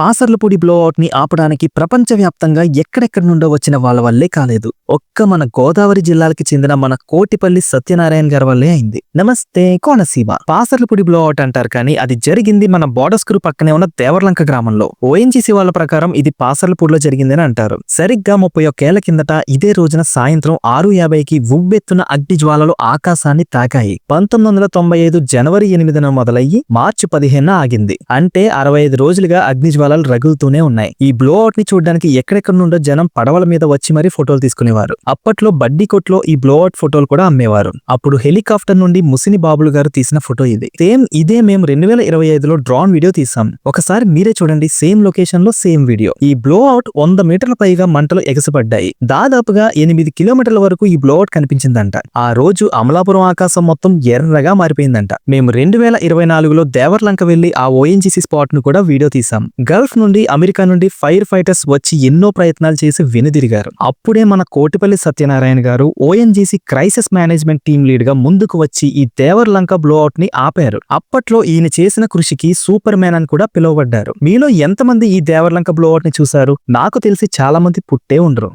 Pasarlapudi blowout ని ఆపడానికి ప్రపంచవ్యాప్తంగా ఎక్కడెక్కడి నుండో వచ్చిన వాళ్ళ వల్లే కాలేదు. ఒక్క మన గోదావరి జిల్లాలకి చెందిన మన కోటిపల్లి సత్యనారాయణ గారి వల్లే అయింది. నమస్తే కోనసీమ. పాసర్లపూడి బ్లోఅవుట్ అంటారు కానీ అది జరిగింది మన బోర్డర్స్కూరు పక్కనే ఉన్న దేవర్లంక గ్రామంలో. ఓఎన్జీసీ వాళ్ళ ప్రకారం ఇది పాసర్లపూడిలో జరిగిందని అంటారు. సరిగ్గా 31 ఏళ్ల కిందట ఇదే రోజున సాయంత్రం 6:50కి ఉవ్వెత్తున అగ్ని జ్వాలలు ఆకాశాన్ని తాకాయి. 1995 జనవరి 8న మొదలయ్యి మార్చి 15న ఆగింది. అంటే 65 రోజులుగా అగ్ని జ్వాలలు రగులుతూనే ఉన్నాయి. ఈ బ్లోఅవుట్ ని చూడడానికి ఎక్కడెక్కడ నుండో జనం పడవల మీద వచ్చి మరీ ఫోటోలు తీసుకునేవారు. అప్పట్లో బడ్డీ కొట్లో ఈ బ్లోఅవుట్ ఫోటోలు కూడా అమ్మేవారు. అప్పుడు హెలికాప్టర్ నుండి ముసిని బాబులు గారు తీసిన ఫోటో ఇది. సేమ్ ఇదే మేము 2025లో డ్రోన్ వీడియో తీసాం. ఒకసారి మీరే చూడండి. సేమ్ లొకేషన్ లో సేమ్ వీడియో. ఈ బ్లోఅవుట్ 100 మీటర్ల పైగా మంటలు ఎగసిపడ్డాయి. దాదాపుగా 8 కిలోమీటర్ల వరకు ఈ బ్లోఅవుట్ కనిపించిందంట. ఆ రోజు అమలాపురం ఆకాశం మొత్తం ఎర్రగా మారిపోయిందంట. మేము 2024లో దేవర్లంక వెళ్లి ఆ ఓఎన్జీసీ స్పాట్ ను కూడా వీడియో తీసాం. గల్ఫ్ నుండి, అమెరికా నుండి ఫైర్ ఫైటర్స్ వచ్చి ఎన్నో ప్రయత్నాలు చేసి వెనుదిరిగారు. అప్పుడే మన కోటిపల్లి సత్యనారాయణ గారు ONGC crisis management team lead గా ముందుకు వచ్చి ఈ దేవర్లంక బ్లోఅవుట్ ని ఆపారు. అప్పట్లో ఈయన చేసిన కృషికి సూపర్ మ్యాన్ అని కూడా పిలువబడ్డారు. మీలో ఎంతమంది ఈ దేవర్లంక బ్లోఅవుట్ ని చూశారు? నాకు తెలిసి చాలా మంది పుట్టే ఉండరు.